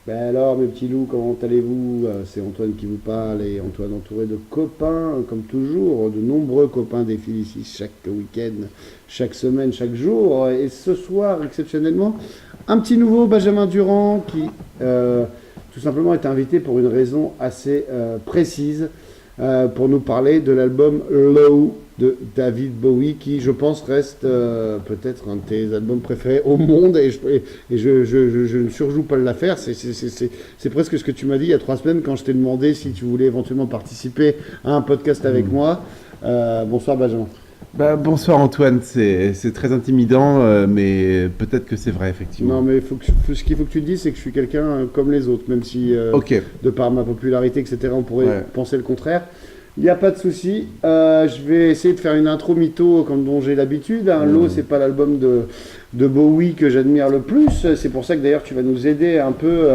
Ben alors, mes petits loups, comment allez-vous? C'est Antoine qui vous parle et Antoine entouré de copains, comme toujours, de nombreux copains défilent ici chaque week-end, chaque semaine, chaque jour. Et ce soir, exceptionnellement, un petit nouveau, Benjamin Durand, qui tout simplement est invité pour une raison assez précise, pour nous parler de l'album Low de David Bowie, qui, je pense, reste peut-être un de tes albums préférés au monde, et je ne surjoue pas de l'affaire. C'est presque ce que tu m'as dit il y a 3 semaines quand je t'ai demandé si tu voulais éventuellement participer à un podcast avec moi. Bonsoir Benjamin. Bah, bonsoir Antoine, c'est très intimidant, mais peut-être que c'est vrai, effectivement. Non, mais ce qu'il faut que tu te dises, c'est que je suis quelqu'un comme les autres, même si, Ok, de par ma popularité, etc., on pourrait ouais. penser le contraire. Il n'y a pas de souci. Je vais essayer de faire une intro mytho comme dont j'ai l'habitude. Hein. Low, c'est pas l'album de Bowie que j'admire le plus. C'est pour ça que d'ailleurs tu vas nous aider un peu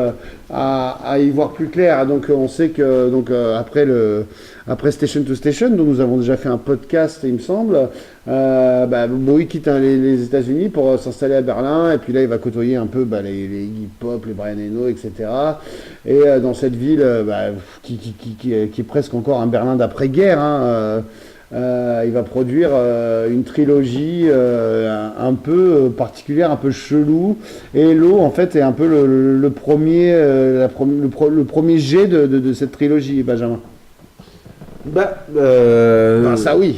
à y voir plus clair. Donc on sait que après Station to Station, dont nous avons déjà fait un podcast, il me semble, Bowie quitte les États-Unis pour s'installer à Berlin. Et puis là, il va côtoyer un peu les Iggy Pop, les Brian Eno, etc. Et dans cette ville qui est presque encore un Berlin d'après-guerre, hein, il va produire une trilogie un peu particulière, un peu chelou. Et Low, en fait, est un peu le premier, le premier jet de cette trilogie, Benjamin. Bah, Ah, ça oui.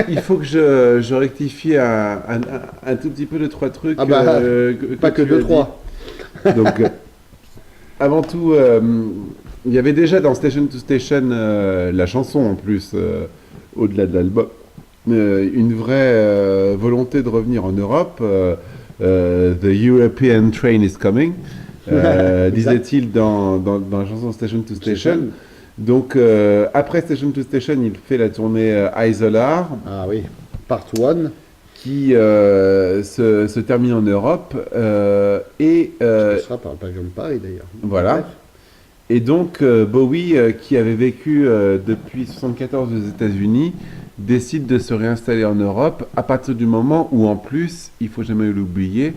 il faut que je rectifie un tout petit peu de trois trucs Ah bah, pas que tu deux, as dit. trois. Donc, avant tout, il y avait déjà dans Station to Station la chanson en plus, au-delà de l'album, une vraie volonté de revenir en Europe. The European train is coming, Exact. disait-il dans la chanson Station to Station. Donc, après Station to Station, il fait la tournée Isolar, Ah oui. Part one. qui se termine en Europe. Ce sera par le pavillon de Paris d'ailleurs. Bref. Voilà. Et donc, Bowie, qui avait vécu depuis 1974 aux États-Unis, décide de se réinstaller en Europe à partir du moment où, en plus, il faut jamais l'oublier,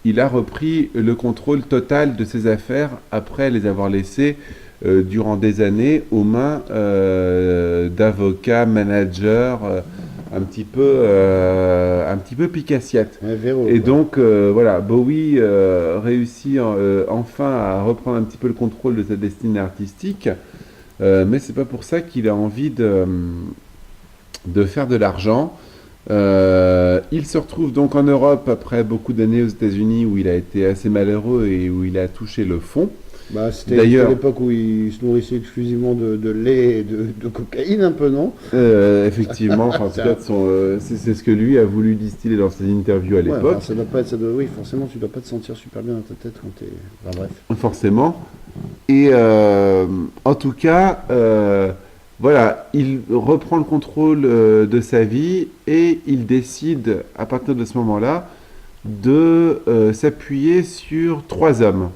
il a repris le contrôle total de ses affaires après les avoir laissées durant des années aux mains d'avocats, managers, un petit peu picassiette. Ouais, Véro, Et quoi. donc voilà, Bowie réussit enfin à reprendre un petit peu le contrôle de sa destinée artistique, mais c'est pas pour ça qu'il a envie de faire de l'argent. Il se retrouve donc en Europe après beaucoup d'années aux États-Unis où il a été assez malheureux et où il a touché le fond. C'était D'ailleurs, l'époque où il se nourrissait exclusivement de lait et de cocaïne, un peu, non? effectivement, enfin, en tout cas, c'est ce que lui a voulu distiller dans ses interviews à Ouais, enfin, l'époque, ça doit pas être, oui, forcément, tu dois pas te sentir super bien dans ta tête quand t'es. Enfin, bref. forcément. Et en tout cas, voilà, il reprend le contrôle de sa vie et il décide à partir de ce moment-là de s'appuyer sur trois hommes.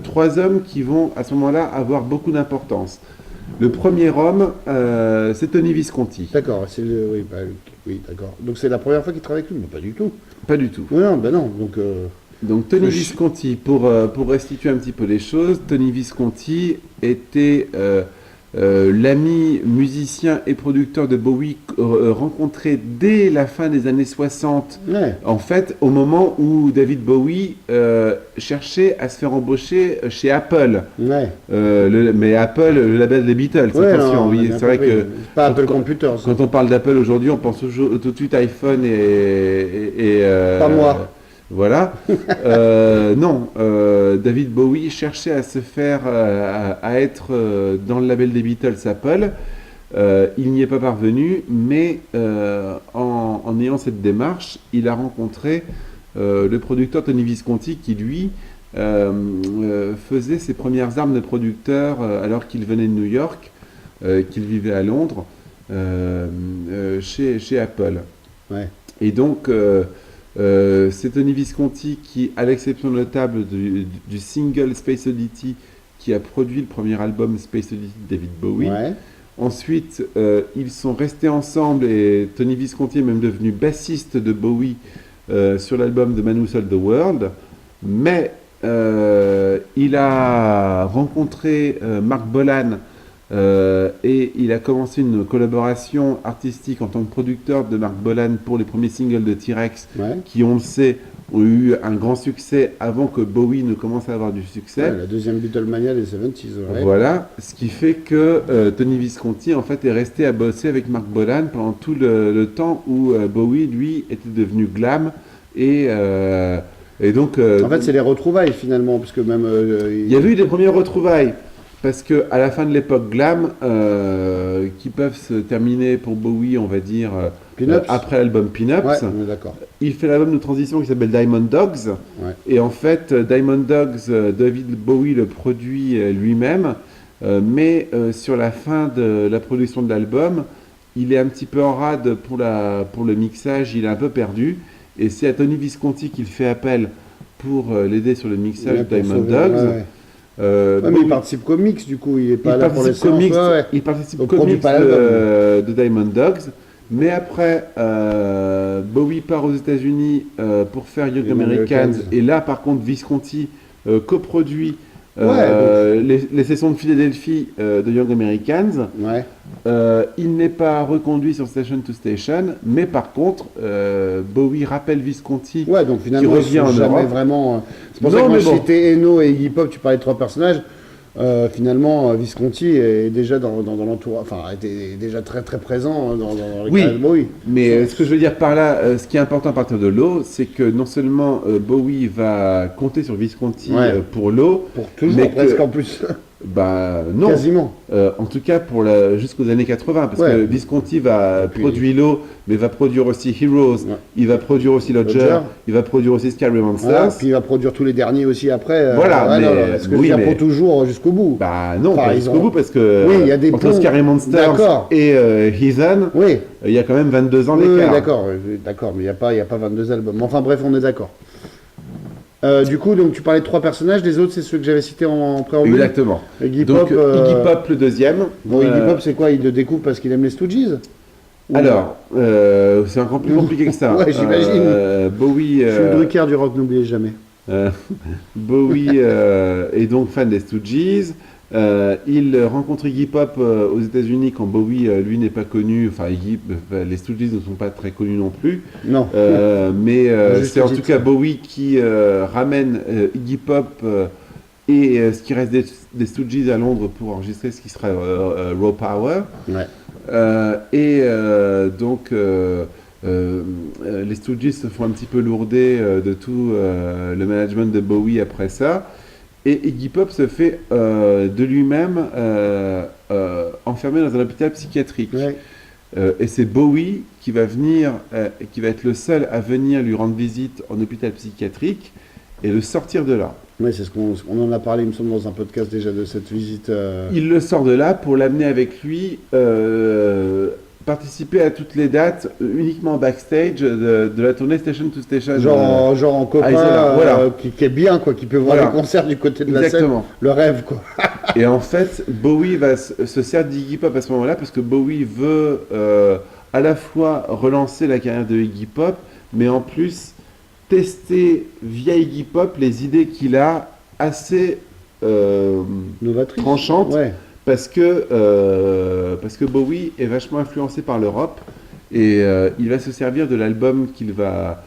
Trois hommes qui vont à ce moment-là avoir beaucoup d'importance. Le premier homme, c'est Tony Visconti. D'accord, oui, oui, d'accord. Donc c'est la première fois qu'il travaille avec lui, mais pas du tout. Pas du tout. Oui, non, ben non. Donc, Donc Tony Le Visconti, pour restituer un petit peu les choses, Tony Visconti était l'ami musicien et producteur de Bowie rencontré dès la fin des années 60, ouais, en fait au moment où David Bowie cherchait à se faire embaucher chez Apple. ouais. Mais Apple, le label des Beatles, Ouais, attention, non, on a oui, bien c'est vrai compris. que C'est pas Apple Computers. quand on parle d'Apple aujourd'hui, on pense tout de suite iPhone Pas moi. voilà. Non, David Bowie cherchait à se faire, à être dans le label des Beatles Apple. Il n'y est pas parvenu, mais en ayant cette démarche, il a rencontré le producteur Tony Visconti qui, lui, faisait ses premières armes de producteur alors qu'il venait de New York, qu'il vivait à Londres, chez Apple. Ouais. Et donc, c'est Tony Visconti qui, à l'exception notable du single Space Oddity, qui a produit le premier album Space Oddity de David Bowie. Ouais. Ensuite, ils sont restés ensemble et Tony Visconti est même devenu bassiste de Bowie sur l'album The Man Who Sold the World. Mais il a rencontré Mark Bolan et il a commencé une collaboration artistique en tant que producteur de Mark Bolan pour les premiers singles de T-Rex Ouais. qui, on le sait, ont eu un grand succès avant que Bowie ne commence à avoir du succès. Ouais, la deuxième Beatlemania des 70s. Ouais. Voilà, ce qui fait que Tony Visconti en fait est resté à bosser avec Mark Bolan pendant tout le temps où Bowie lui était devenu glam et donc En fait, c'est les retrouvailles finalement, parce que même. il y avait eu des premières retrouvailles parce que à la fin de l'époque glam qui peuvent se terminer pour Bowie on va dire Pin-Ups. après l'album Pin-Ups. Ouais, on est d'accord. Il fait l'album de transition qui s'appelle Diamond Dogs. Ouais. Et en fait, Diamond Dogs, David Bowie le produit lui-même. Mais sur la fin de la production de l'album, il est un petit peu en rade pour le mixage. Il est un peu perdu. Et c'est à Tony Visconti qu'il fait appel pour l'aider sur le mixage Ouais, de pour Diamond sauver, Dogs. ouais, ouais. Ouais, mais il participe qu'au mix, du coup, il est pas là pour les séances. Ouais. Il participe Donc, qu'au produit mix pas l'album. de Diamond Dogs. Mais après, Bowie part aux États-Unis pour faire Young Young Americans. Americans. Et là, par contre, Visconti coproduit Ouais, les sessions de Philadelphie de Young Americans. Ouais. Il n'est pas reconduit sur Station to Station, mais par contre, Bowie rappelle Visconti. Ouais, donc finalement, Qui revient ils sont en jamais Europe. vraiment. C'est pour Non, ça que moi, mais je bon. citais Eno et Iggy Pop, tu parlais de trois personnages. Finalement, Visconti est déjà dans l'entourage, enfin, était déjà très très présent dans les Oui. carrières de Bowie. Mais ce que je veux dire par là, ce qui est important à partir de l'eau, c'est que non seulement Bowie va compter sur Visconti Ouais. pour l'eau, Pour toujours, mais que- presque en plus. bah non, Quasiment. En tout cas jusqu'aux années 80, parce Ouais. que Visconti va puis- produire l'eau, mais va produire aussi Heroes, Ouais. il va produire aussi Lodger, Lodger. il va produire aussi Scary Monsters. Voilà, puis il va produire tous les derniers aussi après. Voilà, ouais, mais- non, parce que oui, je veux dire, mais- pour toujours jusqu'au bout. Bah non, Enfin, pas ils jusqu'au ont- bout, parce que Oui, il y a des entre ponts. Scary Monsters D'accord. et Heathen, Oui, il y a quand même 22 ans oui, oui, d'écart. d'accord, mais il n'y a pas 22 albums. Enfin bref, on est d'accord. Du coup, donc tu parlais de trois personnages, les autres c'est ceux que j'avais cités en préambule. Exactement. Iggy Donc Pop. Iggy Pop le deuxième. Bon, Iggy Euh, Pop c'est quoi? Il le découvre parce qu'il aime les Stooges? Ou- Alors, c'est encore plus compliqué que ça. Ouais, j'imagine. Bowie, Je suis le Drucker du rock, n'oubliez jamais. Bowie est donc fan des Stooges. Il rencontre Iggy Pop aux États-Unis quand Bowie, lui, n'est pas connu. Enfin, les Stooges ne sont pas très connus non plus. Non. Mais Juste c'est en titre. tout cas Bowie qui ramène Iggy Pop et ce qui reste des Stooges à Londres pour enregistrer ce qui sera Raw Power. Ouais. Les Stooges se font un petit peu lourder de tout le management de Bowie après ça. Et Iggy Pop se fait de lui-même enfermer dans un hôpital psychiatrique. Ouais. Et c'est Bowie qui va venir, et qui va être le seul à venir lui rendre visite en hôpital psychiatrique et le sortir de là. Ouais, c'est ce qu'on en a parlé, il me semble, dans un podcast déjà de cette visite. Il le sort de là pour l'amener avec lui, participer à toutes les dates uniquement backstage de la tournée Station to Station. Genre en copain, Isola, voilà. qui est bien, quoi, qui peut voir Voilà. les concerts du côté de la scène. Exactement. Le rêve, quoi. Et en fait, Bowie va se servir d'Iggy Pop à ce moment-là parce que Bowie veut à la fois relancer la carrière de Iggy Pop, mais en plus tester via Iggy Pop les idées qu'il a assez Novatrice. tranchantes. Ouais. Parce que Bowie est vachement influencé par l'Europe et il va se servir de l'album qu'il va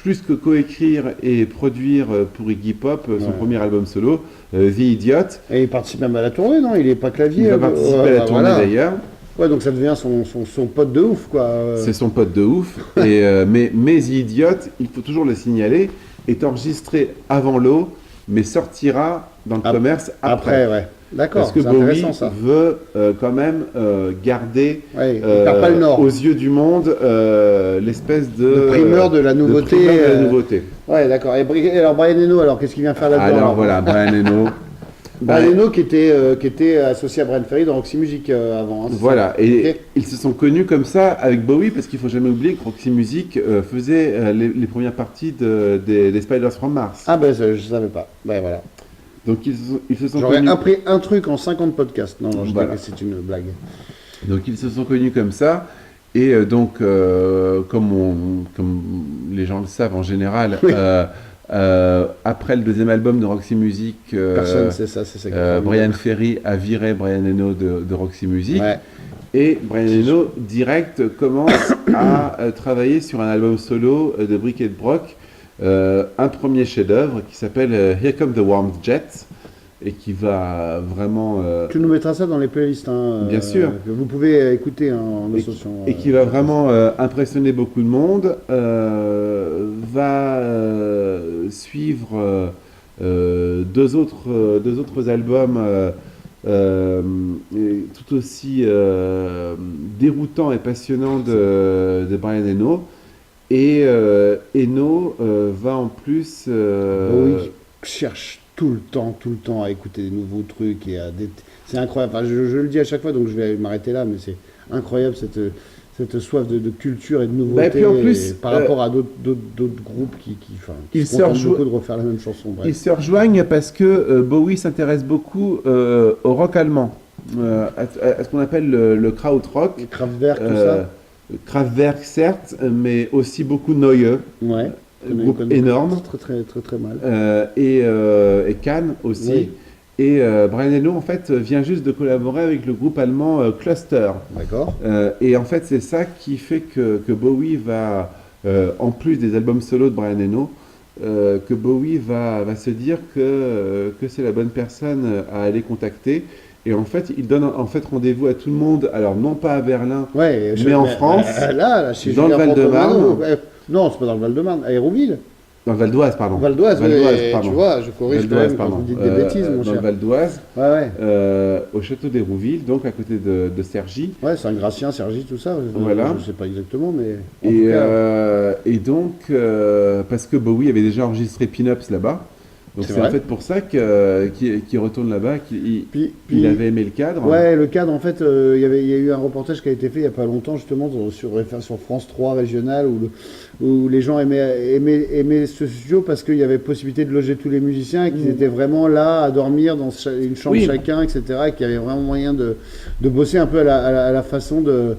plus que coécrire et produire pour Iggy Pop, son Ouais. premier album solo, The Idiot. Et il participe même à la tournée, non? Il est pas clavier. Il va participer à la tournée voilà. d'ailleurs. Ouais, donc ça devient son pote de ouf, quoi. C'est son pote de ouf. Mais The Idiot, il faut toujours le signaler, est enregistré avant l'eau, mais sortira dans le commerce après. Après, ouais. D'accord, Parce que c'est Bowie intéressant, ça. veut quand même garder Ouais, il perd pas le nord. aux yeux du monde l'espèce de Le primeur de la nouveauté. primeur de la nouveauté. Ouais, d'accord. Et alors, Brian Eno, alors, qu'est-ce qu'il vient faire là-dedans? Alors voilà, Brian Eno. Brian Eno qui était associé à Brent Ferry dans Roxy Music avant. Hein, c'est Voilà, ça? et Ok. ils se sont connus comme ça avec Bowie parce qu'il faut jamais oublier que Roxy Music faisait les premières parties des Spiders from Mars. Ah ben, je savais pas. Ben voilà. Donc ils se sont J'aurais connus. appris un truc en 50 podcasts. Non, je Voilà. dis que c'est une blague. Donc ils se sont connus comme ça. Et comme les gens le savent en général, Après le deuxième album de Roxy Music, Personne, c'est ça qui est Brian Ferry a viré Brian Eno de Roxy Music. Ouais. Et Brian Eno, direct, commence à travailler sur un album solo de Brick et de Brock, un premier chef-d'œuvre qui s'appelle Here Come the Warm Jet, et qui va vraiment... Tu nous mettras ça dans les playlists, hein, Bien sûr. que vous pouvez écouter en associant. et qui va vraiment impressionner beaucoup de monde, va suivre deux autres albums tout aussi déroutants et passionnants de Brian Eno. Et Eno va en plus... Oui, cherche tout le temps à écouter des nouveaux trucs c'est incroyable. Enfin, je le dis à chaque fois, donc je vais m'arrêter là, mais c'est incroyable cette soif de culture et de nouveauté et puis en plus, par rapport à d'autres groupes qui Ils se se contentent rejou- beaucoup de refaire la même chanson. Bref. Ils se rejoignent parce que Bowie s'intéresse beaucoup au rock allemand, à ce qu'on appelle le krautrock. Les Kraftwerk, tout Euh, Kraftwerk certes, mais aussi beaucoup Neue, ça. Ouais. groupe énorme, Très mal. et Cannes aussi. Oui. Et Brian Eno en fait vient juste de collaborer avec le groupe allemand Cluster. D'accord. Et en fait c'est ça qui fait que Bowie va, en plus des albums solo de Brian Eno, que Bowie va se dire que c'est la bonne personne à aller contacter. Et en fait, il donne en fait rendez-vous à tout le monde, alors non pas à Berlin, Ouais, mais en France, là, chez dans Julien le Val-de-Marne. Protomano, non, c'est pas dans le Val-de-Marne, à Hérouville. dans le Val d'Oise, pardon. Val d'Oise, pardon. tu vois, je corrige Val quand d'Oise, même quand pardon. vous dites des bêtises, mon Dans le cher. Val d'Oise, Ouais. au château d'Hérouville, donc à côté de Cergy. Ouais, Saint-Gratien, Cergy, tout ça. Voilà. Je sais pas exactement, mais en tout Et, cas, et donc, parce que Bowie avait déjà enregistré Pin-Ups là-bas, donc C'est c'est en vrai. fait pour ça qu'il retourne là-bas, qu'il puis, il avait aimé le cadre. ouais, le cadre, en fait, il y a eu un reportage qui a été fait il y a pas longtemps, justement, sur France 3 régional, où les gens aimaient ce studio parce qu'il y avait possibilité de loger tous les musiciens et qu'ils étaient vraiment là à dormir dans une chambre Oui. chacun, etc. Et qu'il y avait vraiment moyen de bosser un peu à la façon de.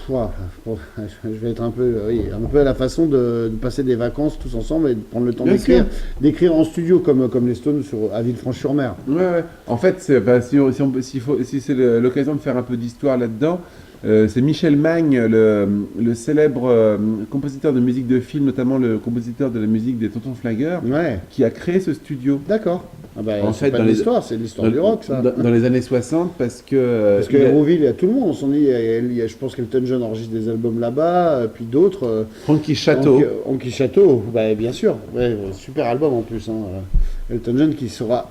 Ouah, je vais être un peu à la façon de passer des vacances tous ensemble et de prendre le temps Bien sûr. d'écrire en studio comme les Stones à Villefranche-sur-Mer. Ouais. En fait, si c'est l'occasion de faire un peu d'histoire là-dedans, c'est Michel Magne, le célèbre compositeur de musique de film, notamment le compositeur de la musique des Tontons Flingueurs, Ouais, qui a créé ce studio. d'accord. Ah bah, En c'est fait, pas dans de les- l'histoire, c'est de l'histoire du rock, ça. Dans les années 60, parce que... Parce que Hérouville, il y a tout le monde, on s'en dit, je pense qu'Elton John enregistre des albums là-bas, puis d'autres. Frankie Chateau. Anki Château, bah, bien sûr, ouais, super album en plus. Hein. Elton John qui sera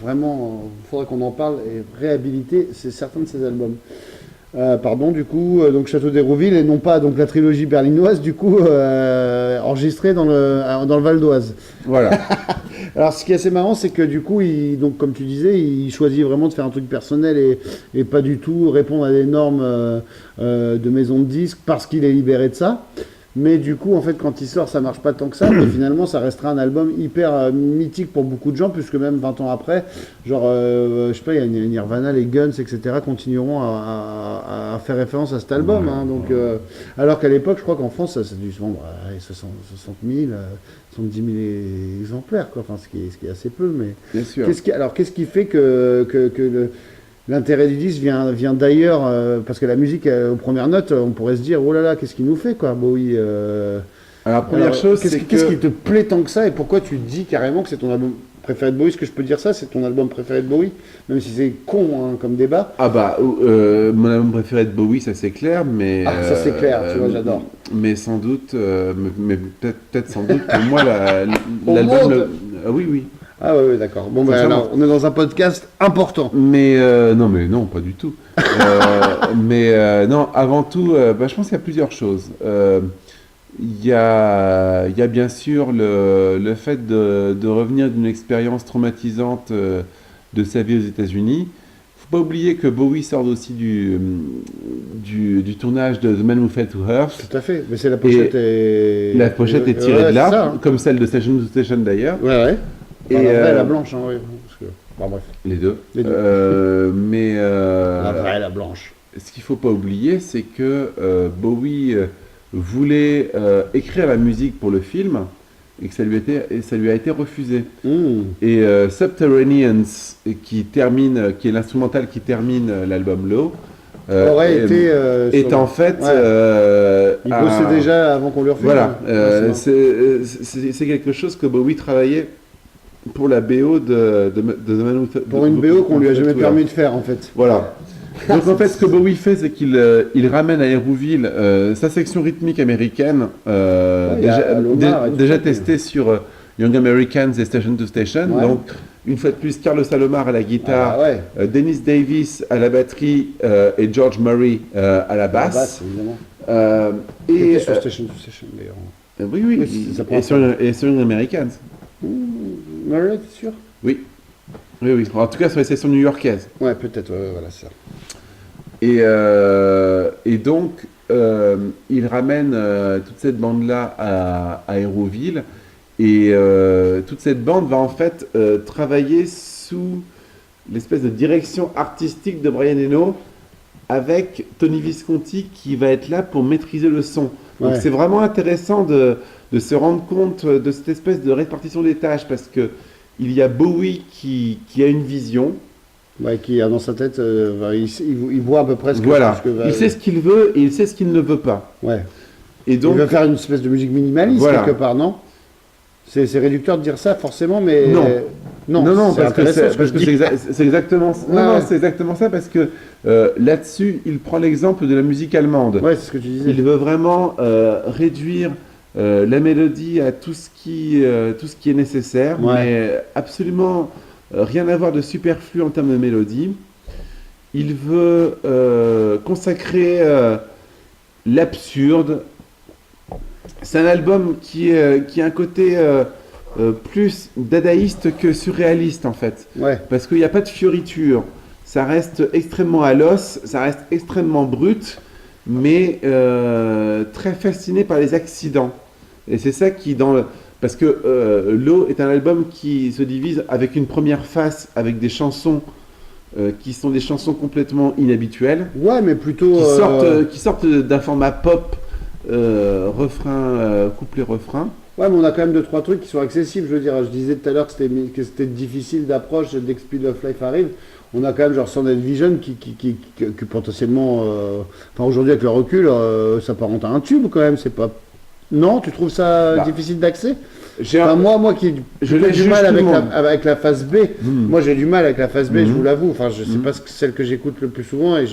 vraiment, il faudrait qu'on en parle, et réhabiliter certains de ses albums. Pardon, du coup, donc Château d'Hérouville, et non pas donc la trilogie berlinoise, du coup, enregistrée dans le Val d'Oise. Voilà. Alors, ce qui est assez marrant, c'est que du coup, donc, comme tu disais, il choisit vraiment de faire un truc personnel et pas du tout répondre à des normes de maison de disques parce qu'il est libéré de ça. Mais du coup, en fait, quand il sort, ça marche pas tant que ça. Mais finalement, ça restera un album hyper mythique pour beaucoup de gens, puisque même 20 ans après, genre, je sais pas, il y a Nirvana, les Guns, etc., continueront à faire référence à cet album. Hein. Donc, alors qu'à l'époque, je crois qu'en France, ça a dû se vendre à 60 000, 70 000 exemplaires, quoi. Enfin, ce qui est assez peu. Mais Bien sûr. qu'est-ce qui fait que l'intérêt du disque vient d'ailleurs, parce que la musique, aux premières notes, on pourrait se dire, oh là là, qu'est-ce qu'il nous fait, quoi, Bowie. Alors, première chose, c'est qu'est-ce que... qui te plaît tant que ça, et pourquoi tu dis carrément que c'est ton album préféré de Bowie? Est-ce que je peux dire ça, c'est ton album préféré de Bowie, même si c'est con hein, comme débat. Ah bah, mon album préféré de Bowie, ça c'est clair, mais... Ah, ça c'est clair, tu vois, j'adore. Mais sans doute, mais peut-être sans doute, pour moi, Au l'album... monde oui. Ah ouais, d'accord. Bon, bah, Sincèrement. alors, on est dans un podcast important. Mais non, pas du tout. Non, avant tout, je pense qu'il y a plusieurs choses. Il y a bien sûr le fait de revenir d'une expérience traumatisante de sa vie aux États-Unis. Faut pas oublier que Bowie sort aussi du tournage de The Man Who Fell to Earth. Tout à fait. Mais c'est la pochette est... La pochette est tirée ouais, de là, c'est ça, hein. comme celle de Station to Station d'ailleurs. Ouais. Et, Et la vraie, la blanche, hein, oui. Parce que... Bon, bref. Les deux. Les deux. La vraie, la blanche. Ce qu'il ne faut pas oublier, c'est que Bowie voulait écrire la musique pour le film, et que ça lui a été refusé. Hmm. Et Subterraneans, qui est l'instrumental qui termine l'album Low, Aurait été. est en fait. Il bossait déjà avant qu'on lui refuse. Voilà, Ouais, c'est quelque chose que Bowie travaillait pour la BO de The Man Who- pour une BO qu'on lui a jamais Tour. permis de faire en fait. Voilà. Donc en fait, ce que Bowie fait, c'est qu'il il ramène à Hérouville sa section rythmique américaine, il y a Lomar et tout déjà ça, testée sur Young Americans et Station to Station. Ouais. Donc une fois de plus, Carlos Alomar à la guitare, Ah ouais. Dennis Davis à la batterie et George Murray à la La basse. basse, évidemment. Et Il était sur Station to Station d'ailleurs. oui, oui, Oui, ça prend et sur Young Americans. Murray, t'es sûr? Oui. Oui, oui. En tout cas, sur les sessions new-yorkaises. Ouais, peut-être, ouais, voilà ça. Et donc, il ramène toute cette bande-là à Hérouville. Et toute cette bande va en fait travailler sous l'espèce de direction artistique de Brian Eno avec Tony Visconti qui va être là pour maîtriser le son. Donc Ouais. c'est vraiment intéressant de se rendre compte de cette espèce de répartition des tâches parce que il y a Bowie qui a une vision. Ouais, qui a dans sa tête, il voit à peu près ce que, Voilà, ce que va. il sait ce qu'il veut et il sait ce qu'il ne veut pas. Ouais. Et donc, Il veut faire une espèce de musique minimaliste Voilà. quelque part, non? C'est réducteur de dire ça forcément, mais Non. non, c'est parce que intéressant c'est ce que parce je que dis. c'est exactement Ouais, non, ouais. c'est exactement ça parce que là-dessus, il prend l'exemple de la musique allemande. Ouais, c'est ce que tu disais. Il veut vraiment réduire la mélodie à tout ce qui est nécessaire, Ouais. mais absolument rien à voir de superflu en termes de mélodie. Il veut consacrer l'absurde. C'est un album qui a un côté plus dadaïste que surréaliste en fait. Ouais. Parce qu'il n'y a pas de fioriture. Ça reste extrêmement à l'os, ça reste extrêmement brut, mais très fasciné par les accidents. Et c'est ça qui, parce que Low est un album qui se divise avec une première face, avec des chansons qui sont des chansons complètement inhabituelles, Ouais, mais plutôt. qui sortent d'un format pop, refrain, couplet-refrain. Ouais, mais on a quand même deux trois trucs qui sont accessibles. Je veux dire, je disais tout à l'heure que c'était difficile d'approche dès que Speed of Life arrive. On a quand même genre Sound Vision qui potentiellement, enfin aujourd'hui avec le recul, ça s'apparente à un tube quand même. C'est pas. Non, tu trouves ça Bah, difficile d'accès? J'ai Enfin, un- moi qui Je ai l'ai du juge mal tout le monde. avec la phase B, moi j'ai du mal avec la phase B, je vous l'avoue. Enfin, je sais Mhm. pas celle que j'écoute le plus souvent et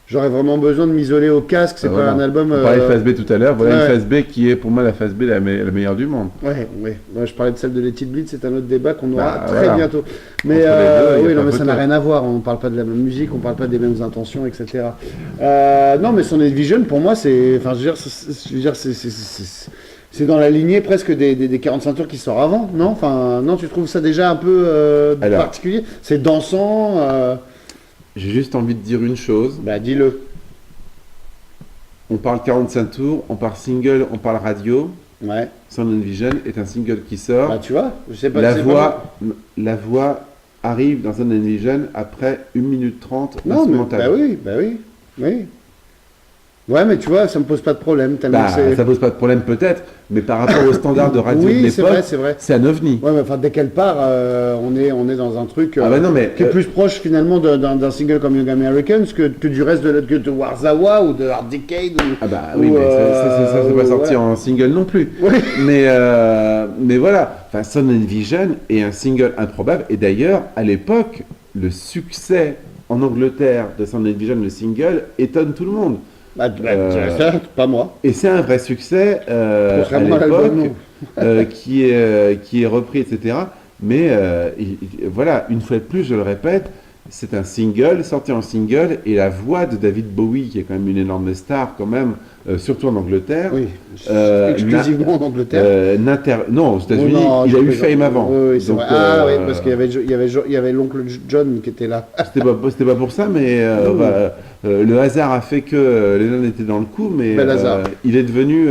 j'aurais vraiment besoin de m'isoler au casque. C'est pas Voilà. un album. On parlait de phase B tout à l'heure, voilà ouais. une phase B qui est pour moi la phase B la meilleure du monde. Ouais, ouais. Moi, je parlais de celle de Let It Bleed, c'est un autre débat qu'on aura Bah, très voilà. bientôt. Mais Entre les deux, y a oui, pas non, mais ça photo. n'a rien à voir. On ne parle pas de la même musique, on ne parle pas des mêmes intentions, etc. Non, mais Son Vision, pour moi, c'est. Enfin, je veux dire, c'est dans la lignée presque des 45 tours qui sort avant, non? Enfin, non, tu trouves ça déjà un peu Alors. particulier? C'est dansant. J'ai juste envie de dire une chose, Bah, dis-le. on parle 45 tours, on parle single, on parle radio. Ouais. Sound Vision est un single qui sort. Bah, tu vois, je sais pas. la, c'est la voix arrive dans Sound Vision après 1 minute 30 pas... Non, mais instrumentale. bah oui. Ouais, mais tu vois, ça me pose pas de problème. Tellement Bah, que c'est... ça pose pas de problème peut-être, mais par rapport au standard de radio de Oui, c'est l'époque, vrai. c'est un ovni. Ouais, mais enfin, dès qu'elle part, on est dans un truc Ah bah non, mais qui est plus proche finalement d'un single comme Young Americans que du reste de Warzawa ou de Hard Decade. ah bah oui, ou, mais ça c'est pas sorti voilà. en single non plus. Oui. Mais voilà, enfin, Sound Vision est un single improbable. Et d'ailleurs, à l'époque, le succès en Angleterre de Sound Vision, le single, étonne tout le monde. Bah, pas moi. Et c'est un vrai succès à Contrairement à l'époque, l'album, non. qui est repris, etc. Mais voilà, une fois de plus, je le répète, c'est un single, sorti en single, et la voix de David Bowie, qui est quand même une énorme star, quand même, surtout en Angleterre. Oui, Euh, exclusivement en Angleterre. Non, aux États-Unis, Oh non, il je a eu plaisante. Fame avant. Oui, c'est Donc, vrai. Ah oui, parce qu'il y avait l'oncle John qui était là. c'était pas pour ça, mais le hasard a fait que Lennon était dans le coup, mais Bel hasard. il est devenu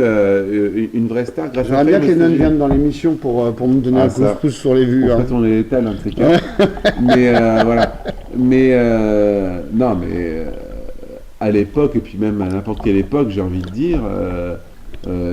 une vraie star grâce à J'aimerais bien Fame que aux Lennon États-Unis. vienne dans l'émission pour me donner Ah, un coup de ça. pouce sur les vues. En hein. fait, on est l'étal, un de ces quatre. Mais voilà. Mais non, mais à l'époque, et puis même à n'importe quelle époque, j'ai envie de dire,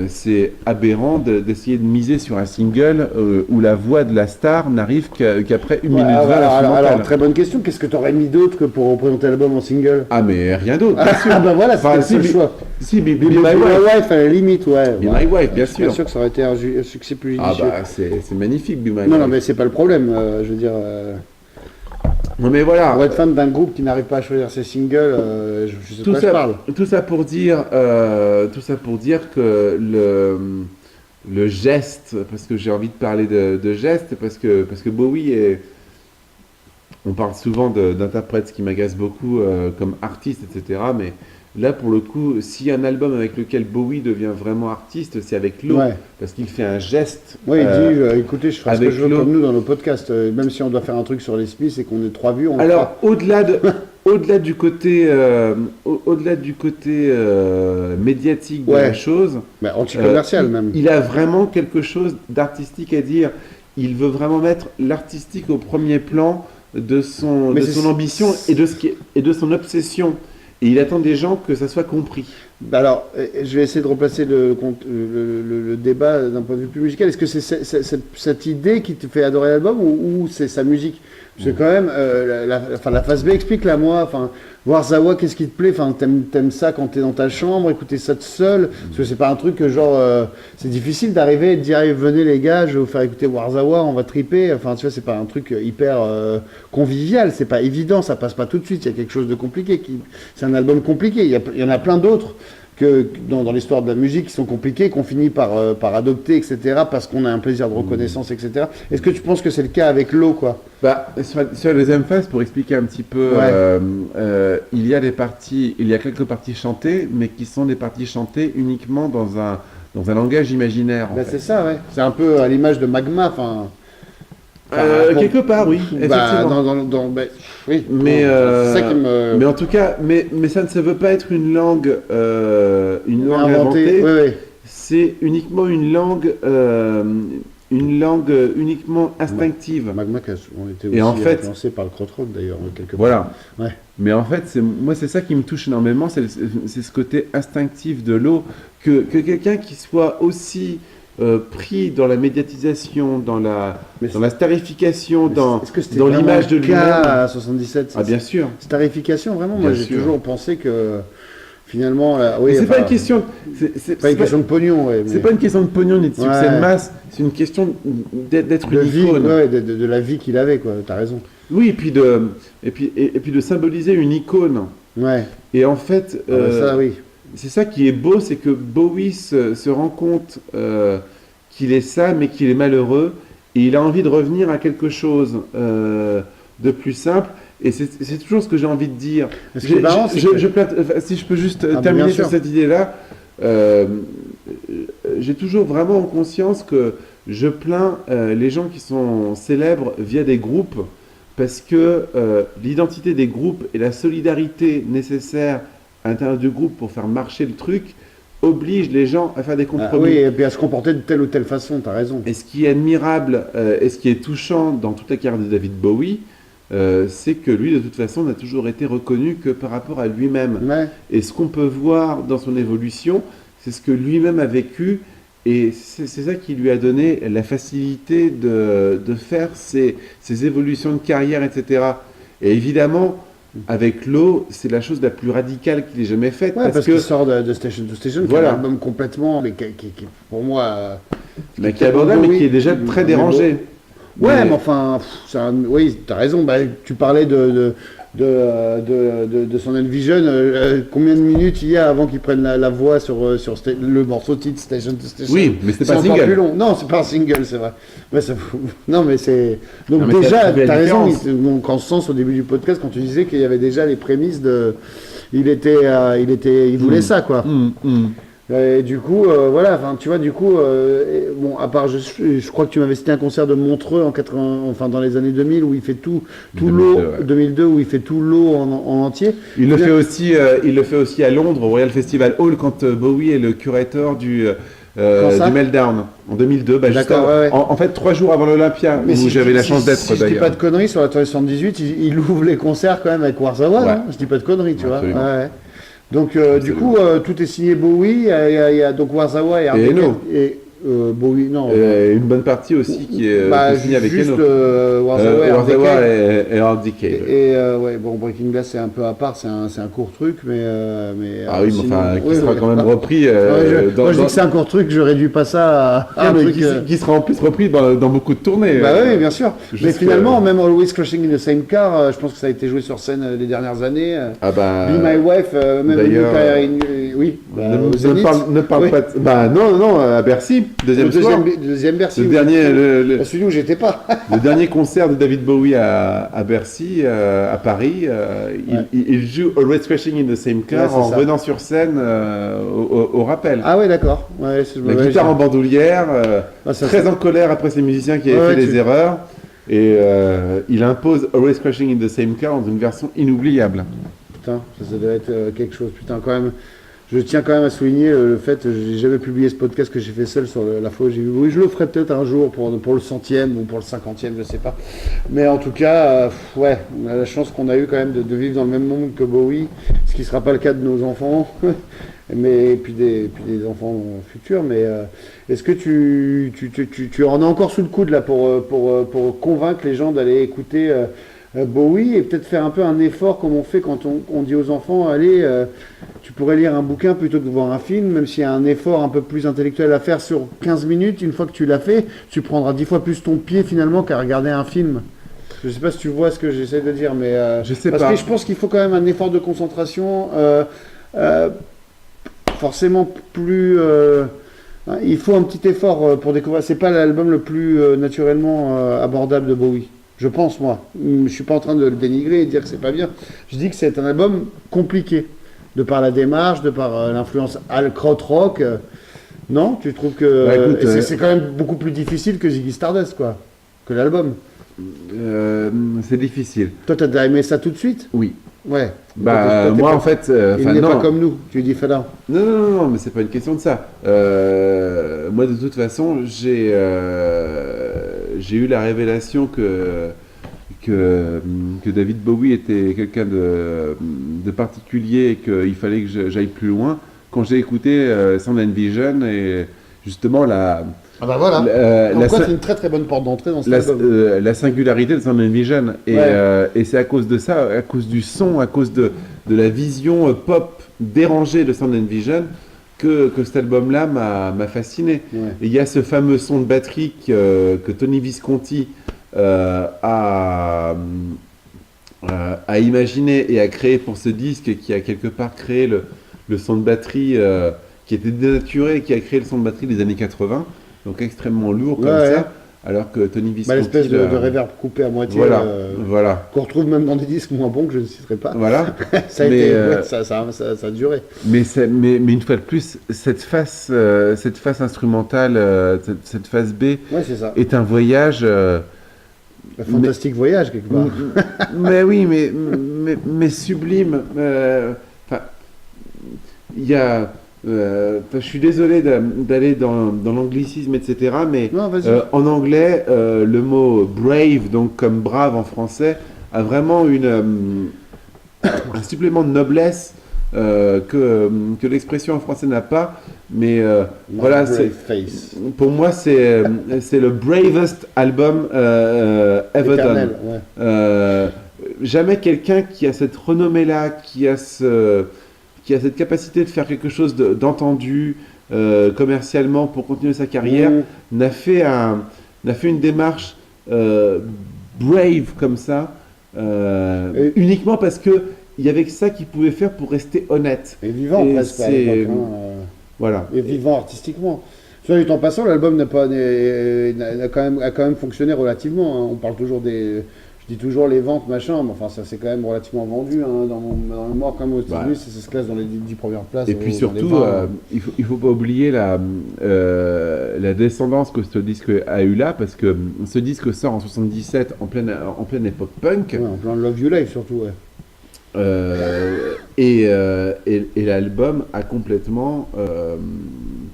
c'est aberrant d'essayer de miser sur un single où la voix de la star n'arrive qu'après 1 minute 20 alors, très bonne question. Qu'est-ce que tu aurais mis d'autre que pour représenter l'album en single? Ah, mais rien d'autre. Ah bah voilà, c'était si, le seul choix. Si, Be Be My Wife, à la limite, ouais. Be My Wife, bien sûr. Bien sûr que ça aurait été un succès plus judicieux. Ah bah, c'est magnifique, Be My Wife. Non, mais c'est pas le problème, je veux dire... Non, mais voilà. Pour être fan d'un groupe qui n'arrive pas à choisir ses singles, je sais pas je parle. Tout ça pour dire que le geste, parce que j'ai envie de parler de geste, parce que Bowie est... On parle souvent d'interprètes qui m'agacent beaucoup comme artistes, etc. Mais là, pour le coup, s'il y a un album avec lequel Bowie devient vraiment artiste, c'est avec Low, parce qu'il fait un geste. Oui, il dit, écoutez, je ferai ce que je veux comme nous dans nos podcasts, même si on doit faire un truc sur les Smiths et qu'on est 3 vues, on le fera. Au-delà du côté, médiatique de la chose, anti-commercial même. Il a vraiment quelque chose d'artistique à dire. Il veut vraiment mettre l'artistique au premier plan de son ambition et de son obsession. Et il attend des gens que ça soit compris. Alors, je vais essayer de replacer le débat d'un point de vue plus musical. Est-ce que c'est cette idée qui te fait adorer l'album ou c'est sa musique? Parce que quand même, la phase B, explique-la moi. Voir Zawa, qu'est-ce qui te plaît? T'aimes ça quand t'es dans ta chambre, écouter ça tout seul? Parce que c'est pas un truc que c'est difficile d'arriver et de dire venez les gars, je vais vous faire écouter Warzawa, on va triper. Tu vois, c'est pas un truc hyper convivial, c'est pas évident, ça passe pas tout de suite. Il y a quelque chose de compliqué. C'est un album compliqué. Il y en a plein d'autres que dans l'histoire de la musique qui sont compliquées, qu'on finit par adopter, etc., parce qu'on a un plaisir de reconnaissance, etc. Est-ce que tu penses que c'est le cas avec Low, quoi? Sur la deuxième phase, pour expliquer un petit peu, il y a quelques parties chantées, mais qui sont des parties chantées uniquement dans un langage imaginaire. C'est ça, ouais. C'est un peu à l'image de Magma, quelque part, oui. Effectivement. Oui. Mais c'est ça qui me... Mais en tout cas, mais ça ne se veut pas être une langue inventée. Oui. C'est uniquement une langue uniquement instinctive. Magma qui a souvent été aussi influencé par le krautrock d'ailleurs quelque part. Voilà. Ouais. Mais en fait, c'est ça qui me touche énormément, c'est ce côté instinctif de l'eau, que quelqu'un qui soit aussi pris dans la médiatisation, dans la starification, dans l'image de lui-même. À 77. Ah bien sûr. Starification, vraiment. Moi, j'ai toujours pensé que finalement, c'est pas une question. C'est pas une question de pognon. C'est pas une question de pognon ni de succès de masse. C'est une question d'être une icône. De la vie qu'il avait, quoi. T'as raison. Oui, et puis de symboliser une icône. Ouais. Et en fait, ça, oui. C'est ça qui est beau, c'est que Bowie se rend compte qu'il est ça, mais qu'il est malheureux, et il a envie de revenir à quelque chose de plus simple. Et c'est toujours ce que j'ai envie de dire. Si je peux juste terminer sur cette idée-là, j'ai toujours vraiment en conscience que je plains les gens qui sont célèbres via des groupes, parce que l'identité des groupes et la solidarité nécessaire à l'intérieur du groupe pour faire marcher le truc oblige les gens à faire des compromis. Oui, et puis à se comporter de telle ou telle façon, tu as raison. Et ce qui est admirable et ce qui est touchant dans toute la carrière de David Bowie, c'est que lui, de toute façon, n'a toujours été reconnu que par rapport à lui-même. Ouais. Et ce qu'on peut voir dans son évolution, c'est ce que lui-même a vécu, et c'est ça qui lui a donné la facilité de faire ses évolutions de carrière, etc. Et évidemment, avec Low, c'est la chose la plus radicale qu'il ait jamais faite. Parce qu'il sort de Station to Station, qui est un album complètement, mais qui pour moi... qui est abordable, mais qui est déjà très dérangé. Ouais, mais enfin, oui, t'as raison. Tu parlais de son Envision. Combien de minutes il y a avant qu'il prenne la voix sur le morceau titre Station to Station? Oui, mais c'est pas un single. Plus long. Non, c'est pas un single, c'est vrai. Non, mais c'est. Donc déjà, t'as raison. Donc en ce sens, au début du podcast, quand tu disais qu'il y avait déjà les prémices de, il voulait ça, quoi. Et du coup, voilà, tu vois, du coup, bon, à part, je crois que tu m'avais cité un concert de Montreux dans les années 2000 où il fait tout 2002, où il fait tout l'eau en entier. Il le fait aussi à Londres, au Royal Festival Hall, quand Bowie est le curateur du Meltdown en 2002. En fait, 3 jours avant l'Olympia, où j'avais la chance d'être d'ailleurs. Je dis pas de conneries, sur la tournée 78, il ouvre les concerts quand même avec Warzawa, hein, je dis pas de conneries, tu vois. Ouais. Donc, du coup, tout est signé Bowie. Il y a donc Warszawa et Art Et Deco. Eno. Et Bowie, non. Une bonne partie aussi qui est Bah, signée avec juste Eno. Warszawa et Art Deco. Warszawa et Art Decay. Ouais, bon, Breaking Glass c'est un peu à part, c'est un court truc, mais Ah oui, mais sinon- enfin, qui oui, sera oui. quand même repris Moi, je dis que c'est un court truc, je réduis pas ça à Ah, un mais truc. qui sera en plus repris dans beaucoup de tournées. Bah oui, bien sûr. Juste Mais que- finalement, même Always Crashing in the Same Car, je pense que ça a été joué sur scène les dernières années. Ah bah. Be My Wife, même d'ailleurs, oui, bah, ne, au ne Zénith. parle, ne parle Oui. pas de... Bah non, à Bercy, Le soir. deuxième Bercy. Le oui. dernier, Celui où j'étais pas. le dernier concert de David Bowie à Bercy, à Paris, il joue Always Crashing in the Same Car Ouais, c'est en ça. revenant sur scène au rappel. Ah ouais, d'accord. Ouais, La guitare en bandoulière, Ah, ça, très en colère après ces musiciens qui avaient Ouais, fait tu- des erreurs. Et il impose Always Crashing in the Same Car dans une version inoubliable. Putain, ça doit être quelque chose. Putain, quand même. Je tiens quand même à souligner le fait que j'ai jamais publié ce podcast que j'ai fait seul sur la fois où j'ai vu. Oui, je le ferai peut-être un jour pour le 100e ou pour le 50e, je sais pas. Mais en tout cas, ouais, on a la chance qu'on a eu quand même de vivre dans le même monde que Bowie, ce qui sera pas le cas de nos enfants, mais puis des enfants futurs. Mais est-ce que tu en as encore sous le coude là pour convaincre les gens d'aller écouter Bowie et peut-être faire un peu un effort comme on fait quand on dit aux enfants, allez, tu pourrais lire un bouquin plutôt que de voir un film, même s'il y a un effort un peu plus intellectuel à faire sur 15 minutes, une fois que tu l'as fait, tu prendras 10 fois plus ton pied finalement qu'à regarder un film. Je sais pas si tu vois ce que j'essaie de dire, mais Je sais parce pas. que je pense qu'il faut quand même un effort de concentration forcément plus... il faut un petit effort pour découvrir. C'est pas l'album le plus naturellement abordable de Bowie. Je pense, moi. Je suis pas en train de le dénigrer et de dire que c'est pas bien. Je dis que c'est un album compliqué. De par la démarche, de par l'influence krautrock. Non, tu trouves que Bah, écoute, c'est quand même beaucoup plus difficile que Ziggy Stardust, quoi. Que l'album. C'est difficile. Toi, t'as aimé ça tout de suite? Oui. Ouais. Bah, Donc, toi, t'es moi, pas- en fait, il enfin, n'est pas non. comme nous. Tu dis Fada. Non, mais c'est pas une question de ça. Moi, de toute façon, j'ai eu la révélation que David Bowie était quelqu'un de particulier et qu'il fallait que j'aille plus loin quand j'ai écouté Sound and Vision et justement Ah bah voilà. la Pourquoi syn- c'est une très très bonne porte d'entrée dans cet album. la singularité de Sound and Vision. Et c'est à cause de ça, à cause du son, à cause de la vision pop dérangée de Sound and Vision que cet album-là m'a fasciné. Ouais. Et il y a ce fameux son de batterie que Tony Visconti a imaginé et a créé pour ce disque, qui a quelque part créé le son de batterie qui était dénaturé, qui a créé le son de batterie des années 80, donc extrêmement lourd comme Ouais, ouais. ça, alors que Tony Visconti... Bah, l'espèce de reverb coupé à moitié. Voilà. Qu'on retrouve même dans des disques moins bons que je ne citerai pas. Voilà. Ça a Mais, été, euh, ouais, ça a duré. Mais une fois de plus, cette face instrumentale, cette face B, Ouais, c'est ça. est un voyage... Un fantastique voyage, quelque part. mais oui, mais sublime. Enfin, il y a... je suis désolé d'aller dans l'anglicisme, etc. Mais Non, vas-y. en anglais, le mot brave, donc comme brave en français, a vraiment un supplément de noblesse que l'expression en français n'a pas. Mais voilà, Brave c'est... Face. Pour moi, c'est le bravest album ever Éternel, done. ouais. Jamais quelqu'un qui a cette renommée-là, qui a cette capacité de faire quelque chose d'entendu commercialement pour continuer sa carrière, Mmh. n'a fait une démarche brave comme ça, uniquement parce que il y avait que ça qu'il pouvait faire pour rester honnête. Et vivant, Et presque, à c'est- l'époque, hein, Voilà. et vivant artistiquement. Soit dit en passant, l'album a quand même fonctionné relativement. Hein. On parle toujours je dis toujours les ventes, machin, mais enfin, ça c'est quand même relativement vendu. Hein, dans le mémoire, comme aux États-Unis, ça se classe dans les 10 premières places. Et puis dans les surtout, 20. il faut pas oublier la descendance que ce disque a eu là, parce que ce disque sort en 77 en pleine époque punk. Ouais, en plein Love You Live surtout, ouais. Et l'album a complètement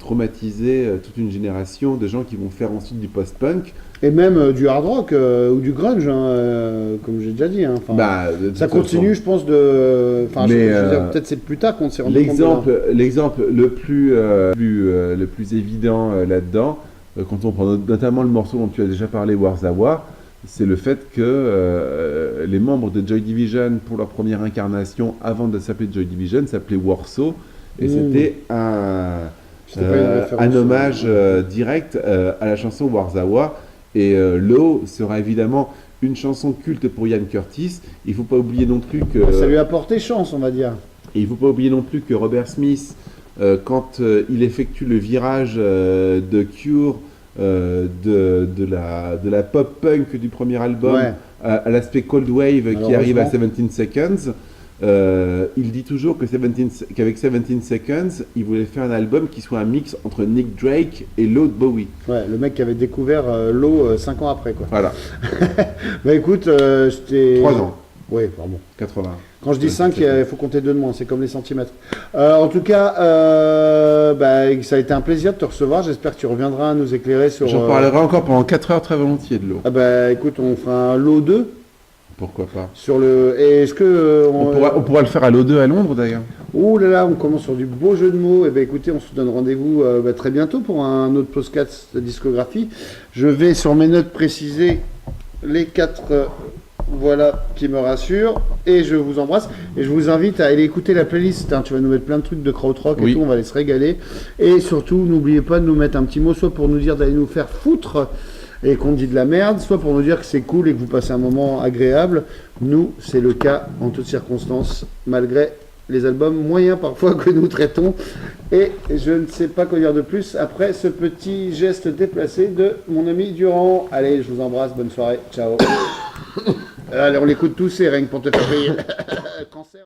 traumatiser toute une génération de gens qui vont faire ensuite du post-punk. Et même du hard rock ou du grunge, hein, comme j'ai déjà dit. Hein. Enfin, De toute ça continue, je pense, de. Enfin, Mais, je veux dire, peut-être c'est plus tard qu'on s'est rendu compte. l'exemple le plus évident là-dedans, quand on prend notamment le morceau dont tu as déjà parlé, War Zawa, c'est le fait que les membres de Joy Division, pour leur première incarnation, avant de s'appeler Joy Division, s'appelaient Warsaw, et c'était un hommage direct à la chanson War Zawa. Et Low sera évidemment une chanson culte pour Ian Curtis. Il ne faut pas oublier non plus que... Ça lui a porté chance, on va dire. Et il ne faut pas oublier non plus que Robert Smith, quand il effectue le virage de Cure, de la pop-punk du premier album, Ouais. à l'aspect Cold Wave qui arrive à Malheureusement. 17 Seconds, il dit toujours qu'avec 17 Seconds, il voulait faire un album qui soit un mix entre Nick Drake et Low de Bowie. Ouais, le mec qui avait découvert l'eau 5 ans après, quoi. Voilà, Bah écoute, j'étais... 3 ans, Oui, pardon. 80. Quand je dis 5, il faut compter 2 de moins, c'est comme les centimètres. En tout cas, ça a été un plaisir de te recevoir. J'espère que tu reviendras nous éclairer sur... J'en parlerai encore pendant 4 heures très volontiers de l'eau. Ah bah écoute, on fera un lot 2 Pourquoi pas. sur le... Et est-ce que... On pourra le faire à l'O2 à Londres d'ailleurs. Ouh là là, on commence sur du beau jeu de mots. Et ben écoutez, on se donne rendez-vous très bientôt pour un autre podcast de discographie. Je vais sur mes notes préciser les 4 voilà qui me rassurent. Et je vous embrasse. Et je vous invite à aller écouter la playlist. Hein. Tu vas nous mettre plein de trucs de krautrock et Oui. tout. On va aller se régaler. Et surtout, n'oubliez pas de nous mettre un petit mot, soit pour nous dire d'aller nous faire foutre et qu'on dit de la merde, soit pour nous dire que c'est cool et que vous passez un moment agréable. Nous, c'est le cas en toutes circonstances, malgré les albums moyens parfois que nous traitons. Et je ne sais pas quoi dire de plus après ce petit geste déplacé de mon ami Durand. Allez, je vous embrasse, bonne soirée, ciao. Allez, on l'écoute tous, c'est rien que pour te faire payer le cancer.